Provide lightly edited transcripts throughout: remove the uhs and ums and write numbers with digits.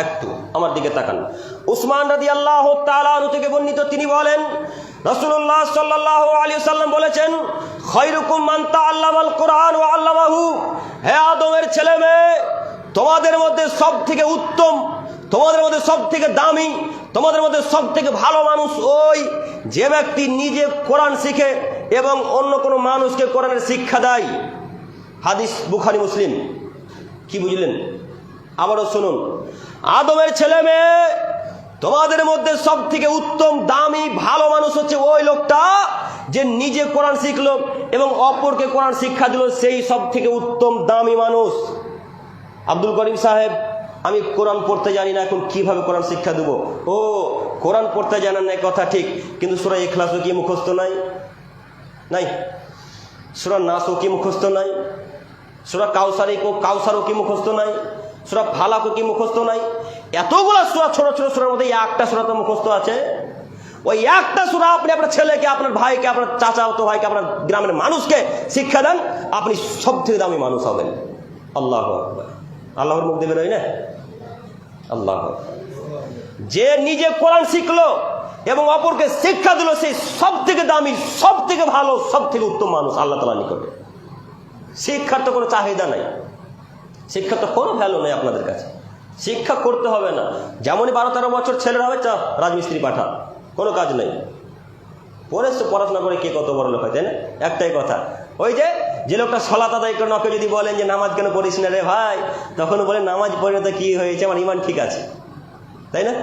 একটু আমার দিকে তাকান। উসমান রাদিয়াল্লাহু তাআলা আনহু থেকে বর্ণিত, তিনি বলেন রাসূলুল্লাহ সাল্লাল্লাহু আলাইহি ওয়াসাল্লাম বলেছেন, খায়রুকুম মান তাআল্লামাল কুরআন ওয়া আল্লামাহু। হে আদমের ছেলে মেয়ে, তোমাদের মধ্যে সবথেকে উত্তম, তোমাদের মধ্যে সবথেকে দামি, তোমাদের মধ্যে সবথেকে ভালো মানুষ ওই যে ব্যক্তি নিজে কোরআন শিখে এবং অন্য কোনো মানুষকে কোরআনের শিক্ষা দেয়। হাদিস বুখারী মুসলিম। কি বুঝলেন? আবারও শুনুন, আদমের ছেলে মেয়ে, তোমাদের মধ্যে সবথেকে উত্তম দামি ভালো মানুষ হচ্ছে ওই লোকটা যে নিজে কোরআন শিখলো এবং অপরকে কোরআন শিক্ষা দিল, সেই সবথেকে উত্তম দামি মানুষ। আব্দুল করিম সাহেব, আমি কোরআন পড়তে জানি না, এখন কিভাবে কোরআন শিক্ষা দেব? ও, কোরআন পড়তে জানেন না কথা ঠিক, কিন্তু সূরা ইখলাসও কি মুখস্থ নাই? নাই। সূরা নাসও কি মুখস্থ নাই? সূরা কাউসারও কি মুখস্থ নাই? সূরা ফালাকও কি মুখস্থ নাই? এতগুলো সূরা, ছোট ছোট সূরার মধ্যে একটা সূরা তো মুখস্থ আছে। ওই একটা সূরা আপনি আপনার ছেলেকে, আপনার ভাইকে, আপনার চাচাতো ভাইকে, আপনার গ্রামের মানুষকে শিক্ষা দেন, আপনি সবথেকে দামি মানুষ হবেন। আল্লাহু আকবার। আল্লাহর মুখ দেবেন, না? আল্লাহ। যে নিজে কোরআন শিখলো এবং অপরকে শিক্ষা দিল, সেই সবথেকে দামি, সবথেকে ভালো, সবথেকে উত্তম মানুষ আল্লাহ তাআলার নিকটে। শিক্ষার তো কোনো চাহিদা নাই, শিক্ষার তো কোনো ভ্যালু নেই আপনাদের কাছে। শিক্ষা করতে হবে না, যেমনই 12-13 বছর ছেলেরা হবে, রাজমিস্ত্রি পাঠা, কোনো কাজ নেই। পড়াশোনা করে কে কত বড় লোক হয়, তাই না? একটাই কথা, ওই যে লোকটা সালাত আদায় করে, ওকে যদি বলেন যে নামাজ কেন পড়িস না রে ভাই, তখন বলে নামাজ পড়ে তো কি হয়েছে, আমার ইমান ঠিক আছে, তাই না?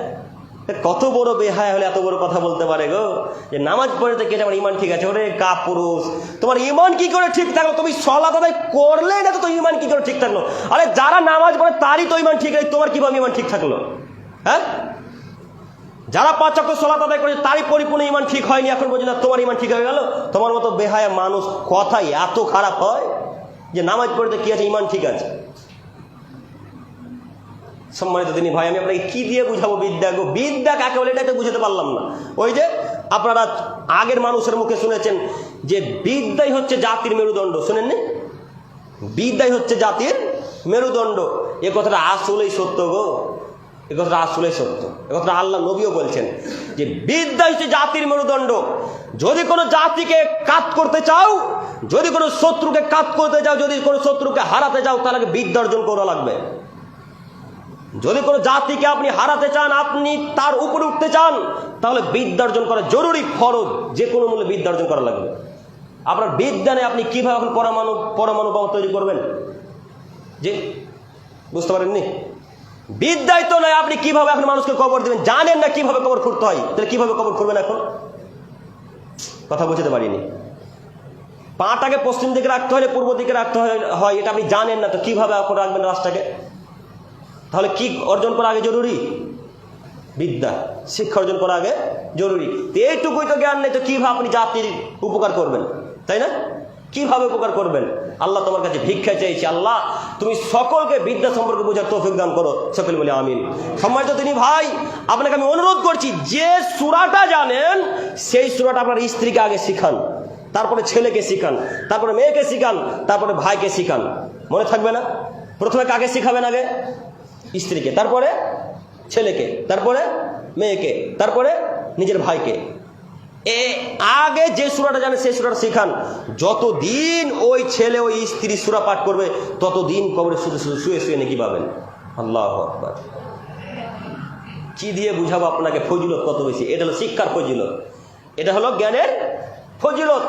কত বড় বেহায়া হলে এত বড় কথা বলতে পারে গো, যে নামাজ পড়ে তো কেটে আমার ইমান ঠিক আছে। ওরে কাপুরুষ, তোমার ইমান কি করে ঠিক থাকলো? তুমি সালাত আদায় করলেই না তো ইমান কি করে ঠিক থাকলো? আরে যারা নামাজ পড়ে তারই তো ইমান ঠিক নেই, তোমার কিভাবে ইমান ঠিক থাকলো? হ্যাঁ, যারা 5 ওয়াক্ত সালাত আদায় করেছে তারই পরিপূর্ণ ইমান ঠিক হয়নি এখন পর্যন্ত, তোমার ইমান ঠিক হয়ে গেল? তোমার মতো বেহায়া মানুষ কথাই এত খারাপ হয় যে নামাজ পড়তে কি আছে, ইমান ঠিক আছে। সম্মানিত তিনি ভাই, আমি আপনাকে কি দিয়ে বুঝাবো বিদ্যা গো? বিদ্যা কাকে বলে এটাই তো বুঝাতে পারলাম না। ওই যে আপনারা আগের মানুষের মুখে শুনেছেন যে বিদ্যাই হচ্ছে জাতির মেরুদণ্ড, শুনেননি? বিদ্যাই হচ্ছে জাতির মেরুদণ্ড। এ কথাটা আসলেই সত্য গো, এ কথাটা আসলেই সত্য। এ কথাটা আল্লাহ নবীও বলছেন যে বিদ্যা হচ্ছে জাতির মেরুদণ্ড। যদি কোনো জাতিকে কাত করতে চাও, যদি কোনো শত্রুকে কাত করতে চাও, যদি কোনো শত্রুকে হারাতে চাও, তাহলে বিদ্যা অর্জন করা লাগবে। যদি কোনো জাতিকে আপনি হারাতে চান, আপনি তার উপরে উঠতে চান, তাহলে বিদ্যা অর্জন করা জরুরি, ফরজ, যে কোনো মূল্যে বিদ্যা অর্জন করা লাগবে। আপনার বিদ্যা নেই, আপনি কিভাবে এখন পরমাণু বোমা তৈরি করবেন? যে বুঝতে পারেননি, বিদ্যাই তো নয়, আপনি কিভাবে এখন মানুষকে কবর দিবেন? জানেন না কিভাবে কবর খুঁড়তে হয়, তাহলে কিভাবে কবর খুঁড়বেন? এখন কথা বুঝতে পারিনি। পাটাকে পশ্চিম দিকে রাখতে হলে পূর্ব দিকে রাখতে হয়, এটা আপনি জানেন না, তো কিভাবে এখন রাখবেন রাস্তাকে? তাহলে কি অর্জন করা আগে জরুরি? বিদ্যা, শিক্ষা অর্জন করা আগে জরুরি। এইটুকুই তো জ্ঞান নেই, তো কিভাবে আপনি জাতির উপকার করবেন, তাই না? কিভাবে উপকার করবেন? আল্লাহ তোমার কাছে ভিক্ষা চাইছি, আল্লাহ তুমি সকলকে বিদ্যা সম্পর্কে বোঝার তৌফিক দান করো, সকল বলে আমিন। সম্মানিত তিনি ভাই, আপনাকে আমি অনুরোধ করছি, যে সূরাটা জানেন সেই সূরাটা আপনার স্ত্রীকে আগে শিখান, তারপরে ছেলেকে শিখান, তারপরে মেয়েকে শিখান, তারপরে ভাইকে শিখান। মনে থাকবে না? প্রথমে কাকে শিখাবেন? আগে স্ত্রীকে, তারপরে ছেলেকে, তারপরে মেয়েকে, তারপরে নিজের ভাইকে। আগে যে সূরাটা জানে সেই সূরাটা শিখান। যতদিন ওই ছেলে ওই স্ত্রী সূরা পাঠ করবে, ততদিন কবরে শুয়ে শুয়ে নাকি পাবেন। আল্লাহু আকবার। কি দিয়ে বুঝাবো আপনাকে ফজিলত কত বেশি? এটা হলো শিক্ষার ফজিলত, এটা হলো জ্ঞানের ফজিলত।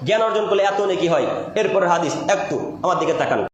জ্ঞান অর্জন করলে এত নেকি হয়। এরপরে হাদিস, একটু আমার দিকে তাকান।